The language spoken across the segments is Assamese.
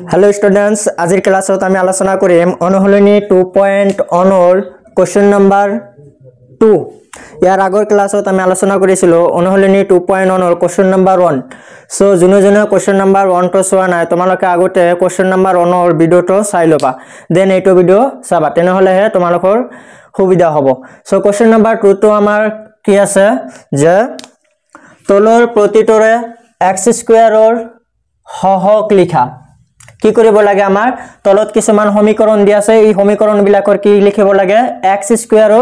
Hello students, আজিৰ ক্লাছত আমি আলোচনা কৰিম অনুশীলনী 2.1 ৰ কোৱেশ্চন নম্বৰ 2 ইয়াৰ আগৰ ক্লাছত আমি আলোচনা কৰিছিলো অনুশীলনী 2.1 ৰ কোৱেশ্চন নম্বৰ 1 সো জুনে কোৱেশ্চন নম্বৰ 1 টো চোৱা নাই তোমালোকে আগতে কোৱেশ্চন নম্বৰ 1 ৰ ভিডিওটো চাই লবা দেন এইটো ভিডিও চাবা তেনেহলে হে তোমালোকৰ সুবিধা হ'ব সো কোৱেশ্চন নম্বৰ 2 টো আমাৰ কি আছে যে তলৰ প্ৰতিটোৰে x² ৰ হহক লিখা কি কৰিব লাগে আমাৰ তলত কিছুমান সমীকৰণ দিয়া আছে এই সমীকৰণ বিলাকৰ কি লিখিব লাগে x² ৰ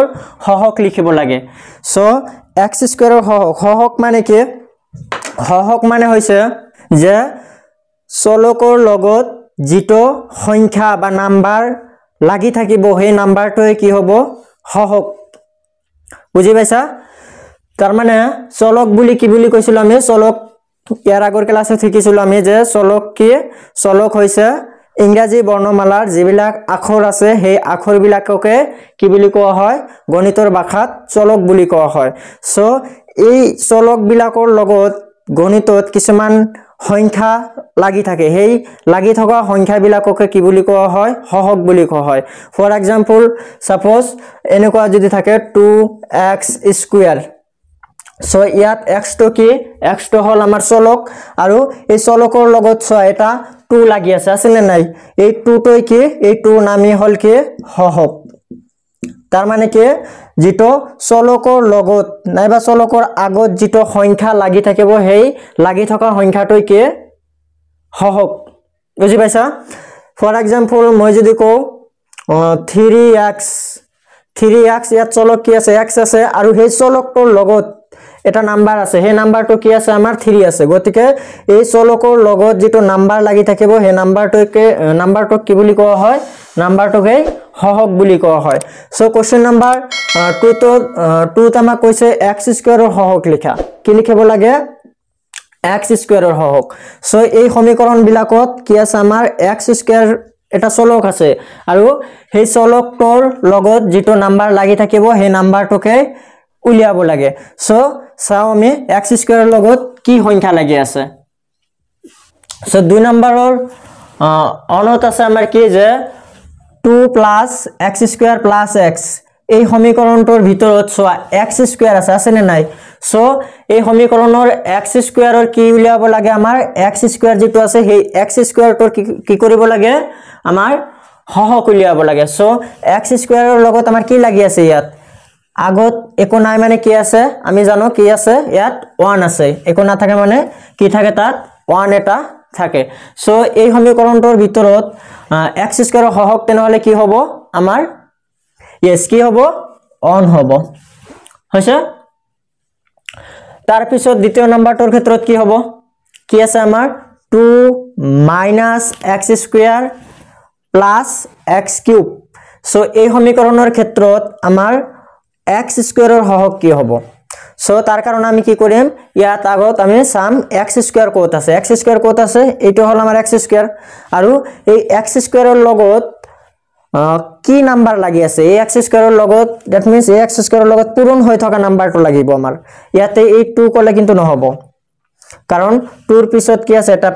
হহক লিখিব লাগে সো x² ৰ হহক মানে কি হহক মানে হৈছে যে চলকৰ লগত যিটো সংখ্যা বা নাম্বাৰ লাগি থাকিব সেই নাম্বাৰটোৱে কি হ'ব হহক বুজি পাইছা তাৰ মানে চলক বুলি কি বুলি কৈছিল আমি চলক ইয়াৰ আগৰ ক্লাসে শিকিছিল আমি যে চলক কি চলক হৈছে ইংৰাজী বৰ্ণমালাৰ যিবিলাক আখৰ আছে সেই আখৰ বিলাককে কি বুলি কোৱা হয় গণিতৰ ভাষাত চলক বুলি কোৱা হয় সো এই চলক বিলাকৰ লগত গণিতত কিছুমান সংখ্যা লাগি থাকে সেই লাগি থকা সংখ্যা বিলাককে কি বুলি কোৱা হয় হহক বুলি কোৱা হয় ফৰ এক্সাম্পল সাপোজ এনেকুৱা যদি থাকে 2x² সো ইয়াত x তো কি x তো হল আমাৰ চলক আৰু এই চলকৰ লগত ছ এটা 2 লাগি আছে আছিল নাই এই 2 তো কি এই 2 নামি হল কি হহক তাৰ মানে কি যেটো চলকৰ লগত নাইবা চলকৰ আগত যেটো সংখ্যা লাগি থাকিব সেই লাগি থকা সংখ্যাটো কি হহক বুজি পাইছা ফৰ এক্সাম্পল মই যদি কও 3x ইয়াত চলক কি আছে x আছে আৰু সেই চলকটোৰ লগত এটা নাম্বাৰ আছে সেই নাম্বাৰটো কি আছে আমাৰ 3 আছে গতিকে এই চলকৰ লগত যেটো নাম্বাৰ লাগি থাকিব সেই নাম্বাৰটো কি বুলি কোৱা হয় নাম্বাৰটোকে হহক বুলি কোৱা হয় সো কোৱেশ্চন নম্বৰ 2 ত আমাক কৈছে x² ৰ হহক লিখা কি লিখিব লাগে x² ৰ হহক সো এই সমীকৰণ বিলাকত কি আছে আমাৰ x² এটা চলক আছে আৰু সেই চলকটোৰ লগত যেটো নাম্বাৰ লাগি থাকিব সেই নাম্বাৰটোকে উলিয়াব লাগে সো চাও আমি x² ৰ লগত কি সংখ্যা লাগি আছে সো 2 নম্বৰৰ অনত আছে আমাৰ কি যে 2 + x² + x এই সমীকৰণটোৰ ভিতৰত সোৱা x² আছে নে নাই সো এই সমীকৰণৰ x² ৰ কি উলিয়াব লাগে আমাৰ x² যেটো আছে সেই x² টোৰ কি কৰিব লাগে আমাৰ হহক উলিয়াব লাগে সো x² ৰ লগত আমাৰ কি লাগি আছে ইয়াত আগত একো নাই মানে কি আছে আমি জানো কি আছে ইয়াত 1 আছে একো না থাকে মানে কি থাকে তাত 1 এটা থাকে সো এই সমীকৰণটোৰ ভিতৰত x² ৰ হহক তেনেহলে কি হ'ব আমাৰ yes কি হ'ব 1 হ'ব হৈছে তাৰ পিছত দ্বিতীয় নম্বৰটোৰ ক্ষেত্ৰত কি হ'ব কি আছে আমাৰ 2 - x² + x³ সো এই সমীকৰণৰ ক্ষেত্ৰত আমাৰ x² ৰ হহক কি হ'ব সো তাৰ কাৰণে আমি কি কৰিম ইয়াত আগত আমি সাম x² ক'ত আছে x² ক'ত আছে এইটো হল আমাৰ x² আৰু এই x² ৰ লগত কি নাম্বাৰ লাগি আছে এই x² ৰ লগত দ্যাট মিন্স এই x² ৰ লগত পূৰণ হৈ থকা নাম্বাৰটো লাগিব আমাৰ ইয়াতে এই 2 কলে কিন্তু নহব কাৰণ 2 ৰ পিছত কি আছে এটা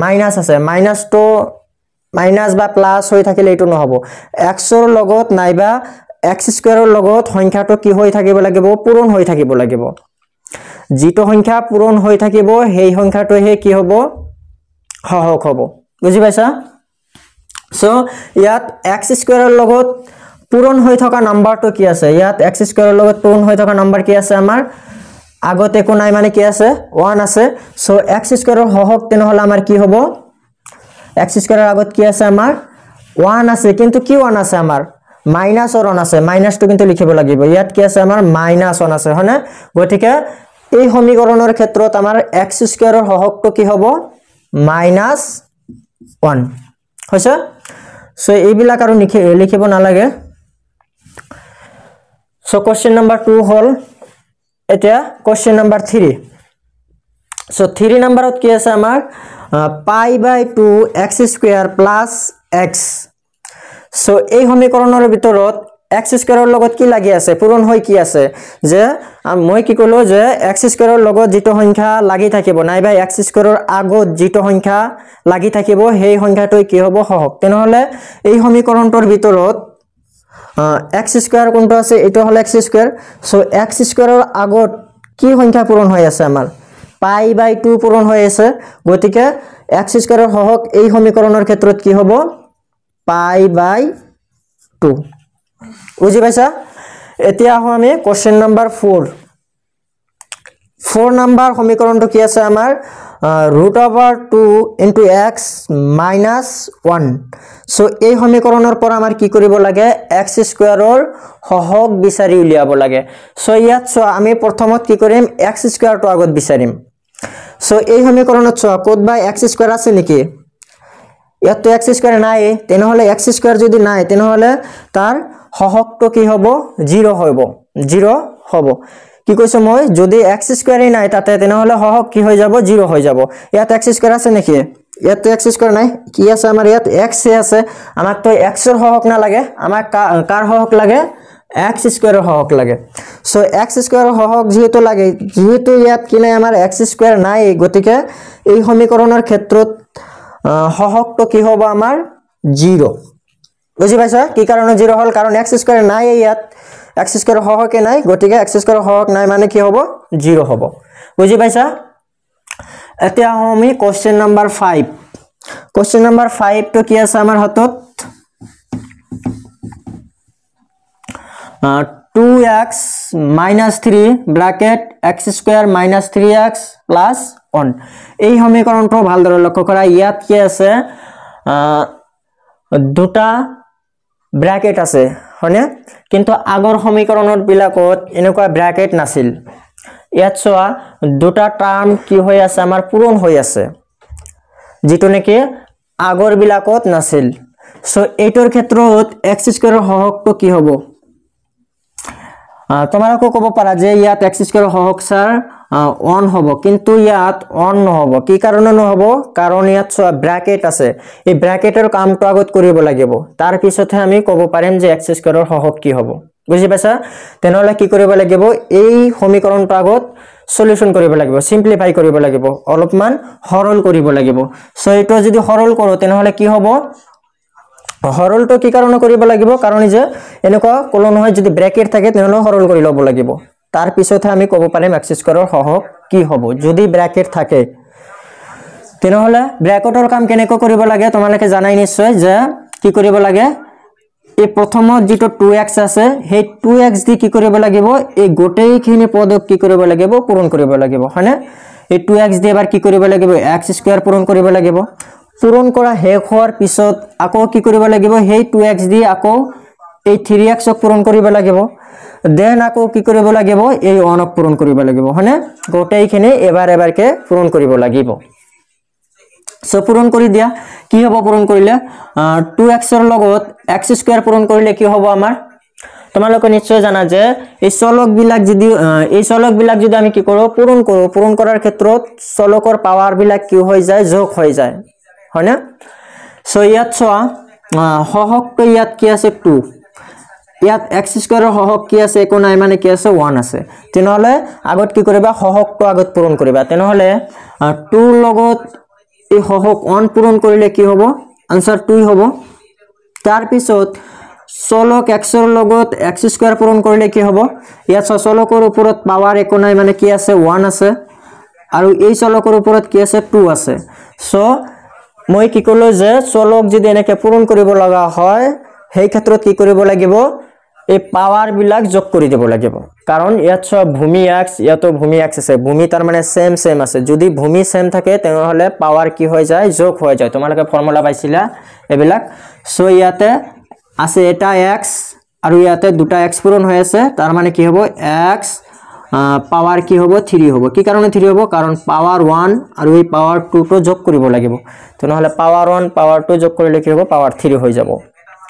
মাইনাস আছে মাইনাস তো মাইনাস বা প্লাস হৈ থাকিলে এইটো নহব x ৰ লগত নাইবা x² ৰ লগত সংখ্যাটো কি হৈ থাকিব লাগিব পূৰণ হৈ থাকিব লাগিব যেটো সংখ্যা পূৰণ হৈ থাকিব সেই সংখ্যাটো হে কি হ'ব হহক হ'ব বুজি পাইছা সো ইয়াত x² ৰ লগত পূৰণ হৈ থকা নাম্বাৰটো কি আছে ইয়াত x² ৰ লগত পূৰণ হৈ থকা নাম্বাৰ কি আছে আমাৰ আগতে একো নাই মানে কি আছে 1 আছে সো x² ৰ হহক তেনেহলে আমাৰ কি হ'ব x² ৰ আগত কি আছে আমাৰ 1 আছে কিন্তু কি 1 আছে আমাৰ মাইনাস 1 আছে মাইনাসটো কিন্তু লিখিব লাগিব ইয়াত কি আছে আমাৰ -1 আছে হনে গতিকে এই সমীকৰণৰ ক্ষেত্ৰত আমাৰ x² ৰ হহকটো কি হ'ব -1 হৈছে সো এইবিলাক আৰু লিখিব নালাগে সো কোৱেশ্চন নম্বৰ 2 হল এটা কোৱেশ্চন নম্বৰ 3 সো 3 নম্বৰত কি আছে আমাৰ π/2 x² + x সো এই সমীকৰণৰ ভিতৰত x স্কয়াৰৰ লগত কি লাগি আছে পূৰণ হৈ কি আছে যে মই কি কলো যে x স্কয়াৰৰ লগত যেটো সংখ্যা লাগি থাকিব নাইবা x স্কয়াৰৰ আগত যেটো সংখ্যা লাগি থাকিব সেই সংখ্যাটো কি হ'ব হওক তেনেহলে এই সমীকৰণটোৰ ভিতৰত x স্কয়াৰ কোনটো আছে এটো হল x স্কয়াৰ সো x স্কয়াৰৰ আগত কি সংখ্যা পূৰণ হৈ আছে আমাৰ পাই বাই 2 পূৰণ হৈ আছে গতিকে x স্কয়াৰৰ হওক এই সমীকৰণৰ ক্ষেত্ৰত কি হ'ব পাই বাই 2 বুজি পাইছা এতিয়া আমি কোশ্চেন নাম্বার 4 নাম্বার সমীকৰণটো কি আছে আমাৰ √2 into x minus 1 সো এই সমীকৰণৰ পৰা আমাৰ কি কৰিব লাগে x স্কয়াৰৰ হহক বিচাৰি উলিয়াব লাগে সো ইয়াত সো আমি প্ৰথমত কি কৰিম x স্কয়াৰটো আগত বিচাৰিম সো এই সমীকৰণত সো ক'ত বাই x স্কয়াৰ আছে নেকি ইয়াত তো x স্কয়াৰ নাই তেনেহলে x স্কয়াৰ যদি নাই তেনেহলে তাৰ হহকটো কি হ'ব 0 হ'ব কি কৈছো মই যদি x স্কয়াৰ নাই তাতে তেনেহলে হহক কি হৈ যাব 0 হৈ যাব ইয়াত x স্কয়াৰ আছে নেকি ইয়াত x স্কয়াৰ নাই কি আছে আমাৰ ইয়াত x আছে আমাক তো x এৰ হহক না লাগে আমাক কাৰ হহক লাগে x স্কয়াৰৰ হহক লাগে সো x স্কয়াৰৰ হহক যেহেতু লাগে যেহেতু ইয়াত কি নাই আমাৰ x স্কয়াৰ নাই গতিকে এই সমীকৰণৰ ক্ষেত্ৰত হহকটো কি হ'ব আমাৰ 0 বুজি পাইছা কি কাৰণে 0 হল কাৰণ x স্কয়াৰ নাই ইয়াত x স্কয়াৰ হহকে নাই গতিকে x স্কয়াৰ হহক নাই মানে কি হ'ব 0 হ'ব বুজি পাইছা এতিয়া আমি কোশ্চেন নাম্বার 5 তো কি আছে আমাৰ হাতত 2x minus 3 bracket x square minus 3x plus 1 এই সমীকৰণটো ভালদৰে লক্ষ্য কৰা ইয়াত কি আছে দুটা ব্ৰ্যাকেট আছে হয়নে কিন্তু আগৰ সমীকৰণৰ বিলাকত এনেকুৱা ব্ৰ্যাকেট নাছিল ইয়াত চোৱা দুটা টাৰ্ম কি হৈ আছে আমাৰ পূৰণ হৈ আছে যেটো নেকি আগৰ বিলাকত নাছিল সো এইটোৰ ক্ষেত্ৰত x স্কয়াৰৰ হহকটো কি হ'ব তোমালোকে ক'ব পাৰা যে ইয়াত x স্কয়াৰৰ হহক স্যাৰ 1 হ'ব কিন্তু ইয়াত 1 নহব কি কাৰণে নহব কাৰণ ইয়াত চোৱা ব্ৰ্যাকেট আছে এই ব্ৰ্যাকেটৰ কামটো আগত কৰিব লাগিব তাৰ পিছতহে আমি ক'ব পাৰিম যে x স্কয়াৰৰ হহক কি হ'ব বুজি পাইছা তেনেহলে কি কৰিব লাগিব এই সমীকৰণটো আগত সলিউশন কৰিব লাগিব সিম্পলিফাই কৰিব লাগিব অলপমান সৰল কৰিব লাগিব সো এটো যদি সৰল কৰো তেনেহলে কি হ'ব হৰলটো কি কাৰণে কৰিব লাগিব কাৰণ যে এনেকুৱা কলন হয় যদি ব্ৰ্যাকেট থাকে তেনেহলে হৰল কৰি লব লাগিব তাৰ পিছতহে আমি ক'ব পাৰিম x স্কয়াৰৰ হহক কি হ'ব যদি ব্ৰ্যাকেট থাকে তেনেহলে ব্ৰ্যাকেটৰ কাম কেনেকৈ কৰিব লাগে তোমালোকে জানাই নিশ্চয় যে কি কৰিব লাগে এই প্ৰথমত যেটো 2x আছে সেই 2x দি কি কৰিব লাগিব এই গোটেইখিনি পদক কি কৰিব লাগিব পূৰণ কৰিব লাগিব হয়নে এই 2x দি এবাৰ কি কৰিব লাগিব x স্কয়াৰ পূৰণ কৰিব লাগিব পূৰণ কৰা হেক হোৱাৰ পিছত আকৌ কি কৰিব লাগিব সেই 2x দি আকৌ এই 3x ক পূৰণ কৰিব লাগিব দেন আকৌ কি কৰিব লাগিব এই 1 ক পূৰণ কৰিব লাগিব হয়নে গোটেইখিনি এবাৰকে পূৰণ কৰিব লাগিব সো পূৰণ কৰি দিয়া কি হ'ব পূৰণ কৰিলে 2x এৰ লগত x স্কয়াৰ পূৰণ কৰিলে কি হ'ব আমাৰ তোমালোকে নিশ্চয় জানা যে এই চলক বিলাক যদি আমি কি কৰো পূৰণ কৰাৰ ক্ষেত্ৰত চলকৰ পাৱাৰ বিলাক কি হৈ যায় যোগ হৈ যায় হয়নে সো ইয়াত চোৱা হহকটো ইয়াত কি আছে 2 ইয়াত x স্কয়াৰৰ হহক কি আছে একো নাই মানে কি আছে 1 আছে তেনেহলে আগত কি কৰিবা হহকটো আগত পূৰণ কৰিবা তেনেহলে 2 লগত এই হহক 1 পূৰণ কৰিলে কি হ'ব আনসাৰ 2 হ'ব তাৰ পিছত চলক x এৰ লগত x স্কয়াৰ পূৰণ কৰিলে কি হ'ব ইয়াত চলকৰ ওপৰত পাৱাৰ একো নাই মানে কি আছে 1 আছে আৰু এই চলকৰ ওপৰত কি আছে 2 আছে সো মই কি কলো যে চলক যদি এনেকে পূৰণ কৰিব লগা হয় সেই ক্ষেত্ৰত কি কৰিব লাগিব এই পাৱাৰ বিলাক যোগ কৰি দিব লাগিব কাৰণ ইয়াত সব ভূমি x ইয়াতো ভূমি x আছে ভূমি তাৰ মানে সেম আছে যদি ভূমি সেম থাকে তেনেহলে পাৱাৰ কি হৈ যায় যোগ হৈ যায় তোমালোকে ফৰ্মুলা পাইছিলা এবিলাক সো ইয়াতে আছে এটা x আৰু ইয়াতে দুটা x পূৰণ হৈ আছে তাৰ মানে কি হ'ব x পাৱাৰ কি হ'ব 3 হ'ব কি কাৰণে 3 হ'ব কাৰণ পাৱাৰ 1 আৰু এই পাৱাৰ 2 টো যোগ কৰিব লাগিব তেনেহলে পাৱাৰ 1 পাৱাৰ 2 যোগ কৰিলে কি হ'ব পাৱাৰ 3 হৈ যাব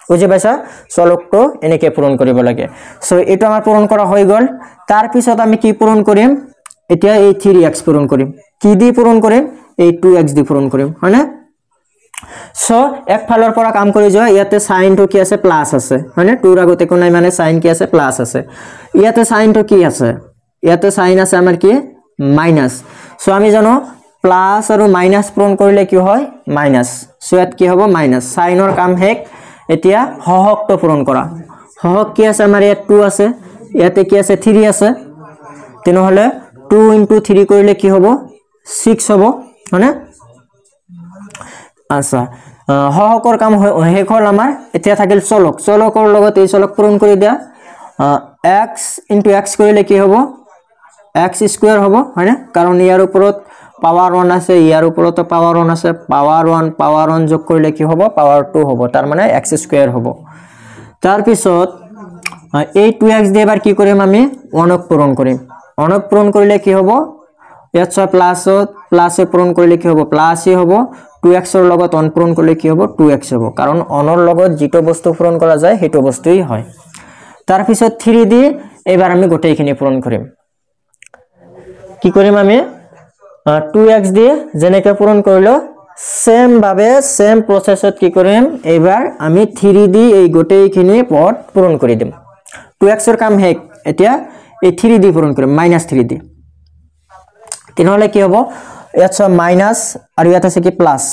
বুজি পাইছা চলকটো এনেকে পূৰণ কৰিব লাগে সো এটা আমাৰ পূৰণ কৰা হৈ গল তাৰ পিছত আমি কি পূৰণ কৰিম এতিয়া এই 3x পূৰণ কৰিম কি দি পূৰণ কৰিম এই 2x দি পূৰণ কৰিম হয়নে সো এক ফালৰ পৰা কাম কৰি যোৱা ইয়াতে সাইনটো কি আছে প্লাস আছে মানে 2 ৰ আগতে কোন নাই মানে সাইন কি আছে প্লাস আছে ইয়াতে সাইনটো কি আছে ইয়াতে সাইন আছে আমাৰ কি মাইনাস সো আমি জানো প্লাস আৰু মাইনাস পূৰণ কৰিলে কি হয় মাইনাস সো ইয়াত কি হ'ব মাইনাস সাইনৰ কাম হেক এতিয়া হহকটো পূৰণ কৰা হহক কি আছে আমাৰ ইয়াত 2 আছে ইয়াতে কি আছে 3 আছে তেনেহলে 2 * 3 কৰিলে কি হ'ব 6 হ'ব মানে আচ্ছা হহকৰ কাম হেক হল আমাৰ এতিয়া থাকিল চলকৰ লগত এই চলক পূৰণ কৰি দিয়া x * x কৰিলে কি হ'ব x² হ'ব হয়নে কাৰণ ইয়াৰ ওপৰত পাৱাৰ 1 আছে ইয়াৰ ওপৰত পাৱাৰ 1 আছে পাৱাৰ 1 যোগ কৰিলে কি হ'ব পাৱাৰ 2 হ'ব তাৰ মানে x² হ'ব তাৰ পিছত এই 2x দিয়ে এবাৰ কি কৰিম আমি 1ক পূৰণ কৰিম 1ক পূৰণ কৰিলে কি হ'ব ইয়াত প্লাসে পূৰণ কৰিলে কি হ'ব প্লাসই হ'ব 2x ৰ লগত 1 পূৰণ কৰিলে কি হ'ব 2x হ'ব কাৰণ 1 ৰ লগত যেটো বস্তু পূৰণ কৰা যায় হেটো বস্তুই হয় তাৰ পিছত 3 দি এবাৰ আমি গোটেইখিনি পূৰণ কৰিম কি কৰিম আমি 2x দিয়ে যেনেকৈ পূৰণ কৰিলো সেম ভাবে সেম প্ৰসেছত কি কৰিম এবাৰ আমি 3 দি এই গোটেইখিনি পদ পূৰণ কৰি দিম 2x ৰ কাম হেক এতিয়া এই 3 দি পূৰণ কৰিম -3 দি তেনেহলে কি হ'ব ইয়াত মাইনাস আৰু ইয়াত আছে কি প্লাস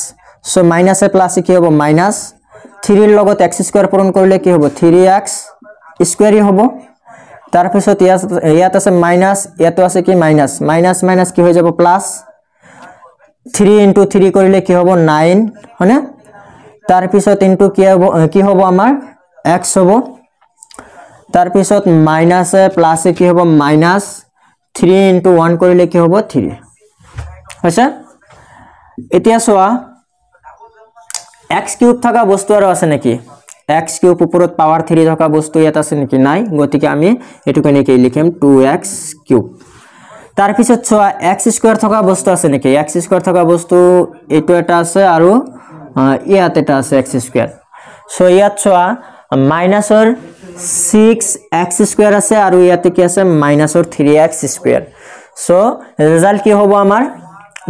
সো মাইনাসে প্লাসে কি হ'ব মাইনাস 3 ৰ লগত x² পূৰণ কৰিলে কি হ'ব 3x² হ'ব তাৰ পিছত ইয়াত আছে মাইনাস ইয়াতো আছে কি মাইনাস মাইনাস কি হৈ যাব প্লাস 3 * 3 কৰিলে কি হ'ব 9 হয়নে তাৰ পিছত ইনটু কি হ'ব আমাৰ x হ'ব তাৰ পিছত মাইনাসে প্লাসে কি হ'ব মাইনাস 3 * 1 কৰিলে কি হ'ব 3 হৈছে এতিয়া সোয়া x³ থকা বস্তু আৰু আছে নেকি x³ ওপৰত পাৱাৰ 3 থকা বস্তু ইয়াত আছে নেকি নাই গতিকে আমি এটু কেনেকৈ লিখিম 2x³ তাৰ পিছত সোয়া x² থকা বস্তু আছে নেকি x² থকা বস্তু এটো এটা আছে আৰু ইয়াত এটা আছে x²। সো ইয়াত সোয়া মাইনাসৰ 6x² আছে আৰু ইয়াতে কি আছে মাইনাসৰ 3x²। সো ৰিজাল্ট কি হ'ব আমাৰ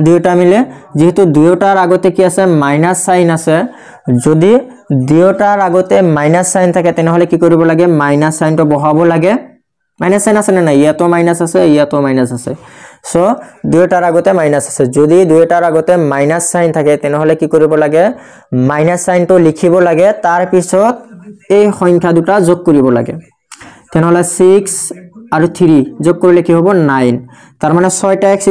দুয়োটা মিলে যেহেতু দুয়োটাৰ আগতে কি আছে মাইনাস সাইন আছে যদি দুয়োটাৰ আগতে মাইনাস সাইন থাকে তেনেহলে কি কৰিব লাগে মাইনাস সাইনটো বহাব লাগে মাইনাস সাইন আছে না ইয়াতো মাইনাস আছে ইয়াতো মাইনাস আছে সো দুয়োটাৰ আগতে মাইনাস আছে যদি দুয়োটাৰ আগতে মাইনাস সাইন থাকে তেনেহলে কি কৰিব লাগে মাইনাস সাইনটো লিখিব লাগে তাৰ পিছত এই সংখ্যা দুটা যোগ কৰিব লাগে তেনেহলে 6 আৰু 3 যোগ কৰিলে কি হ'ব 9 তাৰ মানে 6টা x²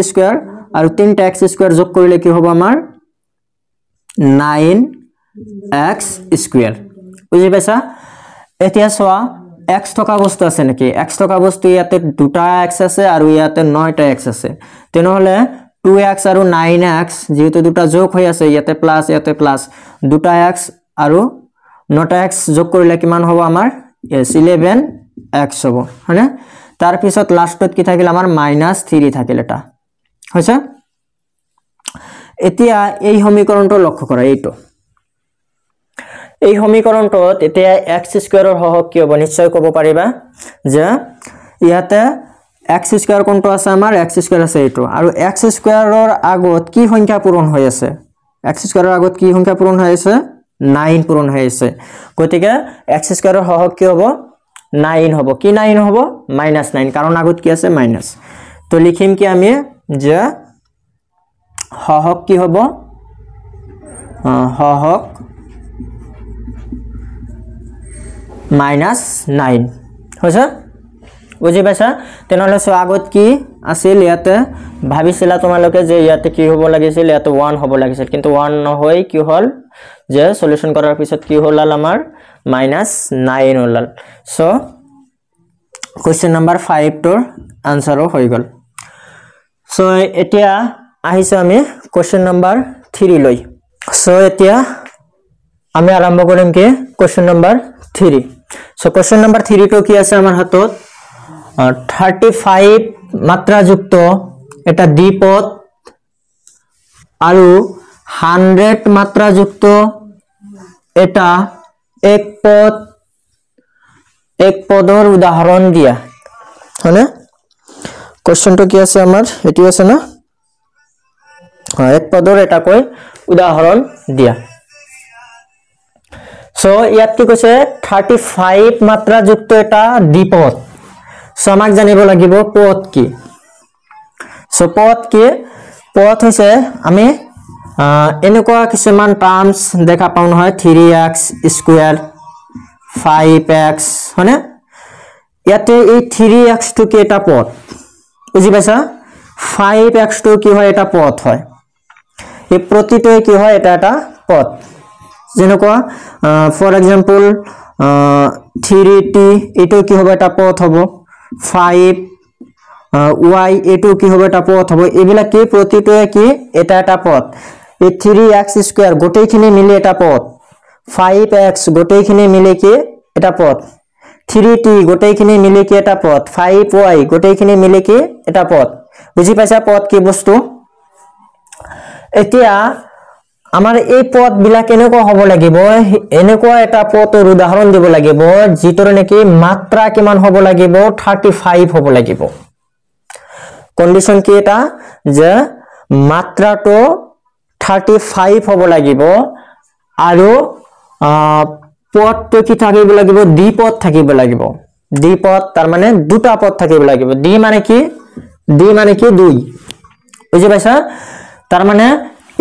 আৰু 3টা x² যোগ কৰিলে কি হ'ব আমাৰ 9x² বুজি পাইছা এতিয়া সোয়া x থকা বস্তু আছে নেকি x থকা বস্তু ইয়াতে দুটা x আছে আৰু ইয়াতে 9টা x আছে তেনেহলে 2x আৰু 9x যেহেতু দুটা যোগ হৈ আছে ইয়াতে প্লাস দুটা x আৰু 9টা x যোগ কৰিলে কিমান হ'ব আমাৰ 11x হ'ব হয়নে তাৰ পিছত লাষ্টত কি থাকিল আমাৰ -3 থাকিল এটা হৈছে এতিয়া এই সমীকৰণটো লক্ষ্য কৰা এইটো এই সমীকৰণটোত এতিয়া x² ৰ হহক কি হ'ব নিশ্চয় ক'ব পাৰিবা যে ইয়াতে x² কোনটো আছে আমাৰ x² আছে এইটো আৰু x² ৰ আগত কি সংখ্যা পূৰণ হৈ আছে x² ৰ আগত কি সংখ্যা পূৰণ হৈ আছে 9 পূৰণ হৈ আছে গতিকে x² ৰ হহক কি হ'ব 9 হ'ব কি 9 হ'ব -9 কাৰণ আগত কি আছে মাইনাস তো লিখিম কি আমি যে হহক কি হ'ব হহক -9 হৈছে বুজি পাইছা তেনেহলে সো আগত কি আছিল ইয়াতে ভাবিছিলা তোমালোকে যে ইয়াতে কি হ'ব লাগিছিল ইয়াতে 1 হ'ব লাগিছিল কিন্তু 1 নহয় কি হল যে সলিউশন কৰাৰ পিছত কি হল আমাৰ -9 হল সো কোৱেশ্চন নম্বৰ 5 টোৰ আনসাৰও হৈ গল সো এতিয়া আহিছো আমি কোৱেশ্চন নম্বৰ 3 লৈ সো এতিয়া আমি আৰম্ভ কৰিম কি question number 3 so question number 3 টো কি আছে আমাৰ হাতত 35 মাত্ৰাযুক্ত এটা দ্বিপদ আৰু 100 মাত্ৰাযুক্ত এটা এক পদৰ উদাহৰণ দিয়া হয়নে কোৱেশ্চনটো কি আছে আমাৰ এটি আছে না এক পদৰ এটা কৈ উদাহৰণ দিয়া সো ইয়াত কি কৈছে 35 মাত্ৰা যুক্ত এটা দ্বিপদ সো আমাক জানিব লাগিব পদ কি সো পদ কি পদ হৈছে আমি এনেকুৱা কিছুমান টার্মস দেখা পাও নহয় 3x স্কয়ার 5x হয়নে ইয়াতে এই 3x টু কি এটা পদ বুজি পাইছা 5x টু কি হয় এটা পদ হয় এই প্ৰতিটোই কি হয় এটা এটা পদ যেনেকুৱা ফৰ এক্সাম্পল 3t এটো কি হবে এটা পদ হ'ব 5 y এটো কি হবে এটা পদ হ'ব এবিলা কি প্ৰতিটোই কি এটা এটা পদ এই 3x স্কয়ার গোটেইখিনি মিলি এটা পদ 5x গোটেইখিনি মিলি কি এটা পদ 3t গোটেইখিনি মিলি কি এটা পদ 5y গোটেইখিনি মিলি কি এটা পদ বুজি পাইছা পদ কি বস্তু এতিয়া আমাৰ এই পদ বিলাক এনেকুৱা হ'ব লাগিব এনেকুৱা এটা পদৰ উদাহৰণ দিব লাগিব যিটোৰ নেকি মাত্ৰা কিমান হ'ব লাগিব 35 হ'ব লাগিব কন্ডিশন কি এটা যে মাত্ৰাটো 35 হ'ব লাগিব আৰু পদটো কি থাকিব লাগিব দ্বিপদ থাকিব লাগিব দ্বিপদ তাৰ মানে দুটা পদ থাকিব লাগিব দ্বি মানে কি 2 বুজি পাইছা তাৰ মানে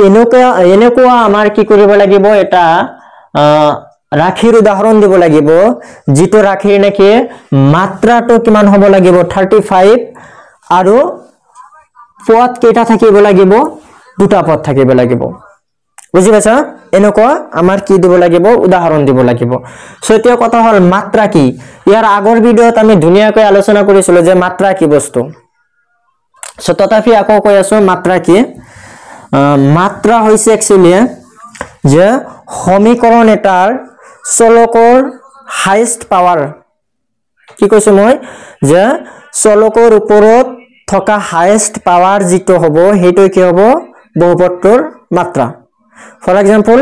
এনেকুৱা আমাৰ কি কৰিব লাগিব এটা ৰাখিৰ উদাহৰণ দিব লাগিব যিটো ৰাখিৰ নেকি মাত্ৰাটো কিমান হ'ব লাগিব 35 আৰু পদ কেইটা থাকিব লাগিব দুটা পদ থাকিব লাগিব বুজি পাইছা এনেকুৱা আমাৰ কি দিব লাগিব উদাহৰণ দিব লাগিব সো এতিয়া কথা হল মাত্ৰা কি ইয়াৰ আগৰ ভিডিওত আমি ধুনিয়াকৈ আলোচনা কৰিছিলো যে মাত্ৰা কি বস্তু সো তথাপি আকৌ কৈ আছো মাত্ৰা কি মাত্ৰা হৈছে একচুয়ালি যে সমীকৰণ এটাৰ চলকৰ হাইয়েস্ট পাৱাৰ কি কৈছো মই যে চলকৰ ওপৰত থকা হাইয়েস্ট পাৱাৰ যিটো হ'ব হেটো কি হ'ব বহুপদটোৰ মাত্ৰা ফৰ এক্সাম্পল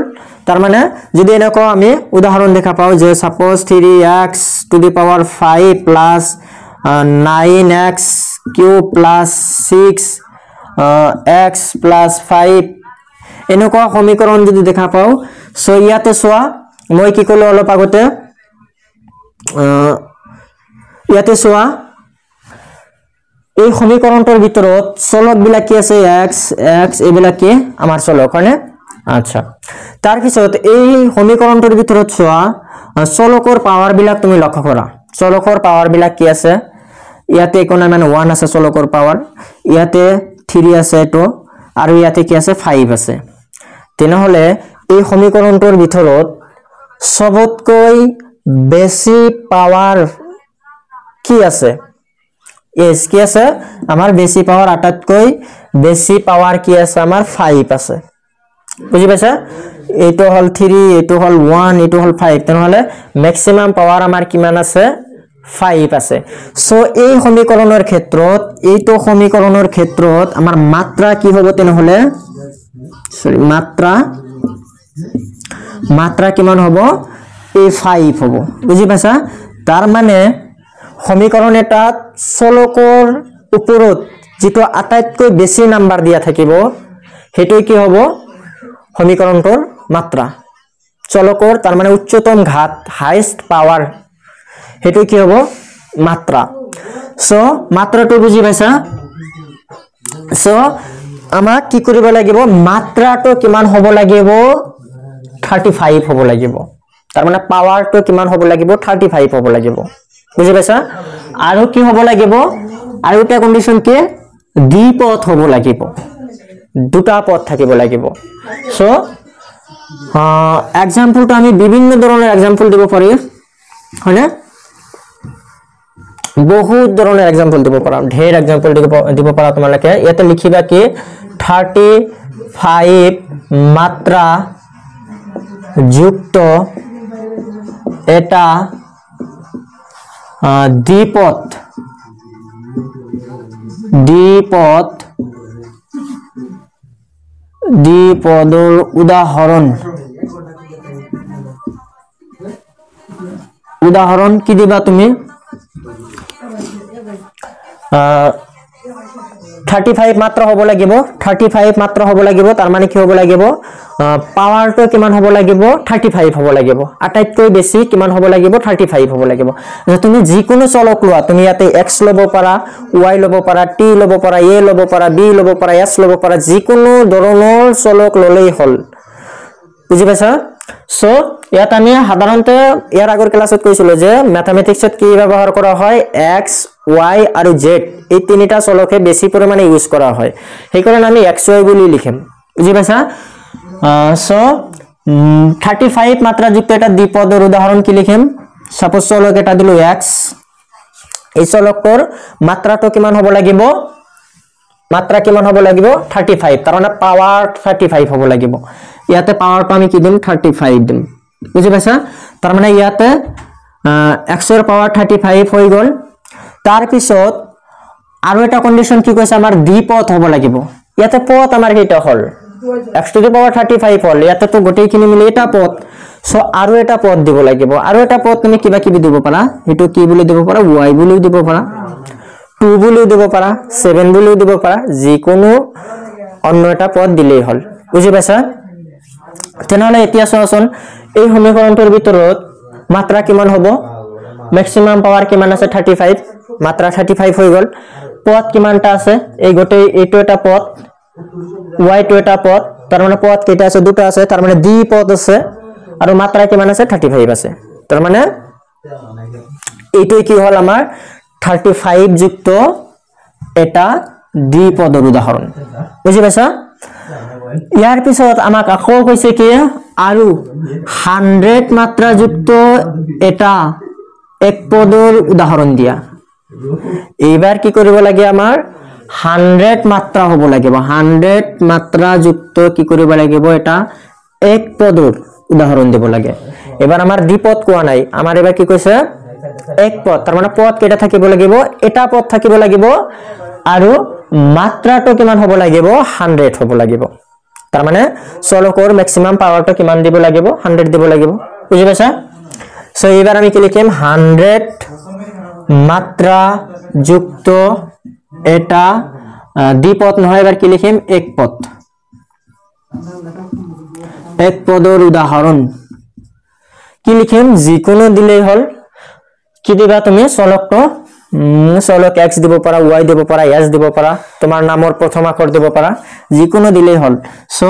তাৰ মানে যদি এনেকুৱা আমি উদাহৰণ দেখা পাও যে suppose 3x to the power 5 plus 9x cube plus 6x plus 5 এনেকুৱা সমীকৰণ যদি দেখা পাও সো ইয়াতে সোৱা মই কি কলো অলপ আগতে ইয়াতে সোৱা এই সমীকৰণটোৰ ভিতৰত চলক বিলাক কি আছে x এবিলাক কি আমাৰ চলক হয়নে আচ্ছা তাৰ পিছত এই সমীকৰণটোৰ ভিতৰত সোৱা চলকৰ পাৱাৰ বিলাক তুমি লক্ষ্য কৰা চলকৰ পাৱাৰ বিলাক কি আছে ইয়াতে কোনা মানে 1 আছে চলকৰ পাৱাৰ ইয়াতে 3 আছে তো আৰু ইয়াতে কি আছে 5 আছে তেনেহলে এই সমীকৰণটোৰ ভিতৰত সবতকৈ বেছি পাৱাৰ কি আছে এস কি আছে আমাৰ বেছি পাৱাৰ আটাতকৈ বেছি পাৱাৰ কি আছে আমাৰ 5 আছে বুজি পাইছা এটো হল 3 এটো হল 1 এটো হল 5 তেনেহলে ম্যাক্সিমাম পাৱাৰ আমাৰ কিমান আছে 5 আছে সো এই সমীকৰণৰ ক্ষেত্ৰত এইটো সমীকৰণৰ ক্ষেত্ৰত আমাৰ মাত্ৰা কি হ'ব তেনেহলে সৰি মাত্ৰা কিমান হ'ব এই 5 হ'ব বুজি পাইছা তাৰ মানে সমীকৰণ এটাত চলকৰ ওপৰত যেটো আটাইতকৈ বেছি নাম্বাৰ দিয়া থাকিব হেটো কি হ'ব সমীকৰণটোৰ মাত্ৰা চলকৰ তাৰ মানে উচ্চতম ঘাত হাইয়েস্ট পাৱাৰ হেটো কি হ'ব মাত্ৰা সো মাত্ৰাটো বুজি পাইছা সো আমাক কি কৰিব লাগিব মাত্ৰাটো কিমান হ'ব লাগিব 35 হ'ব লাগিব তাৰ মানে পাৱাৰটো কিমান হ'ব লাগিব 35 হ'ব লাগিব বুজি পাইছা আৰু কি হ'ব লাগিব আৰু এটা কন্ডিশন কি দ্বিপদ হ'ব লাগিব দুটা পদ থাকিব লাগিব সো এক্সাম্পলটো আমি বিভিন্ন ধৰণৰ এক্সাম্পল দিব পাৰি হয়নে বহুত ধৰণৰ এক্সাম্পল দিব পাৰাম ঢেৰ এক্সাম্পল দিব পাৰা তোমালোকে ইয়াতে লিখিবা কি 35 মাত্ৰা যুক্ত এটা দ্বিপদৰ উদাহৰণ কি দিবা তুমি 35 মাত্ৰ হ'ব লাগিব 35 মাত্ৰ হ'ব লাগিব তাৰ মানে কি হ'ব লাগিব পাৱাৰটো কিমান হ'ব লাগিব 35 হ'ব লাগিব আটাইতকৈ বেছি কিমান হ'ব লাগিব 35 হ'ব লাগিব তুমি যিকোনো চলক লোৱা তুমি ইয়াতে x ল'ব পাৰা y ল'ব পাৰা t ল'ব পাৰা a ল'ব পাৰা b ল'ব পাৰা s ল'ব পাৰা যিকোনো ধৰণৰ চলক ললেই হল বুজি পাইছা সো ইয়াত আমি সাধাৰণতে ইয়াৰ আগৰ ক্লাছত কৈছিলো যে ম্যাথমেটিক্সত কি ব্যৱহাৰ কৰা হয় x y আৰু z এই তিনিটা চলকে বেছি পৰিমাণে ইউজ কৰা হয় সেই কাৰণে আমি x y বুলি লিখিম বুজি পাইছা সো 35 মাত্ৰাযুক্ত এটা দ্বিপদৰ উদাহৰণ কি লিখিম সাপোজ চলক এটা দিলো x এই চলকৰ মাত্ৰাটো কিমান হ'ব লাগিব মাত্ৰা কিমান হ'ব লাগিব 35 তাৰ মানে পাৱাৰ 35 হ'ব লাগিব ইয়াতে পাৱাৰটো আমি কি দিম 35 দিম বুজি পাইছা তাৰ মানে ইয়াতে x এৰ পাৱাৰ 35 হৈ গল তাৰ পিছত আৰু এটা কন্ডিশন কি কৈছে আমাৰ দ্বিপদ হ'ব লাগিব ইয়াতে পদ আমাৰ কেইটা হল x to the power 35 হল ইয়াতে তো গোটেইখিনি মিলি এটা পদ সো আৰু এটা পদ দিব লাগিব আৰু এটা পদ তুমি কিবা কিবি দিব পাৰা এটো কি বুলি দিব পাৰা y বুলি দিব পাৰা 2 বুলি দিব পাৰা 7 বুলি দিব পাৰা যিকোনো অন্য এটা পদ দিলেই হল বুজি পাইছা তেনেহলে এতিয়া চোৱাচোন এই সমীকৰণটোৰ ভিতৰত মাত্ৰা কিমান হ'ব ম্যাক্সিমাম পাৱাৰ কিমান আছে 35 মাত্ৰা 35 হৈ গল পদ কিমানটা আছে এই গোটেই এটো এটা পদ y to এটা পদ তাৰ মানে পদ কেইটা আছে দুটা আছে তাৰ মানে দ্বি পদ আছে আৰু মাত্ৰা কিমান আছে 35 আছে তাৰ মানে এইটো কি হল আমাৰ 35 যুক্ত এটা দ্বিপদৰ উদাহৰণ বুজি পাইছা ইয়াৰ পিছত আমাক আকৌ কৈছে কি আৰু 100 মাত্ৰা যুক্ত এটা এক পদৰ উদাহৰণ দিয়া এইবাৰ কি কৰিব লাগে আমাৰ 100 মাত্ৰা হ'ব লাগিব 100 মাত্ৰা যুক্ত কি কৰিব লাগিব এটা এক পদৰ উদাহৰণ দিব লাগে এবাৰ আমাৰ দ্বিপদ কোৱা নাই আমাৰ এবাৰ কি কৈছে এক পদ তাৰ মানে পদ কেইটা থাকিব লাগিব এটা পদ থাকিব লাগিব আৰু মাত্ৰাটো কিমান হ'ব লাগিব 100 হ'ব লাগিব তাৰ মানে চলকৰ ম্যাক্সিমাম পাৱাৰটো কিমান দিব লাগিব 100 দিব লাগিব বুজি পাইছা সো এবাৰ আমি কি লিখিম 100 মাত্ৰা যুক্ত এটা দ্বিপদ নহয় এবাৰ কি লিখিম এক পদ এক পদৰ উদাহৰণ কি লিখিম যিকোনো দিলেই হল কি দিবা তুমি চলকটো চলক x দিব পাৰা y দিব পাৰা s দিব পাৰা তোমাৰ নামৰ প্ৰথম আখৰ দিব পাৰা যিকোনো দিলেই হল সো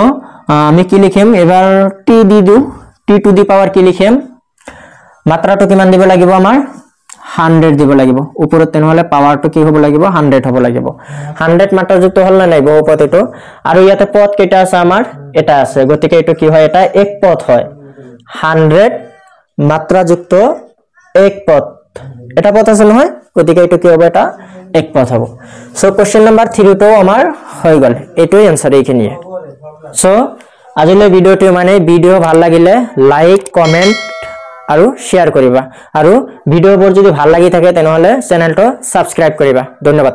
আমি কি লিখিম এবাৰ t দি দিও t টু দি পাৱাৰ কি লিখিম মাত্ৰাটো কিমান দিব লাগিব আমাৰ 100 দিব লাগিব ওপৰত তেনেহলে পাৱাৰটো কি হ'ব লাগিব 100 হ'ব লাগিব 100 মাত্ৰা যুক্ত হল না নাই বহুপদ এটো আৰু ইয়াতে পদ কেইটা আছে আমাৰ এটা আছে গতিকে এটো কি হয় এটা এক পদ হয় 100 মাত্ৰা যুক্ত এক পদ এটা পদ আছে নহয় গতিকে এটো কি হ'ব এটা এক পদ হ'ব সো কোশ্চেন নাম্বার 3 তো আমাৰ হৈ গল এটোই आंसर এইখিনিয়ে সো আজিলৈ ভিডিওটো মানে ভিডিও ভাল লাগিলে লাইক কমেন্ট আৰু শেয়াৰ কৰিবা আৰু ভিডিওবোৰ যদি ভাল লাগি থাকে তেনেহলে চেনেলটো সাবস্ক্ৰাইব কৰিবা ধন্যবাদ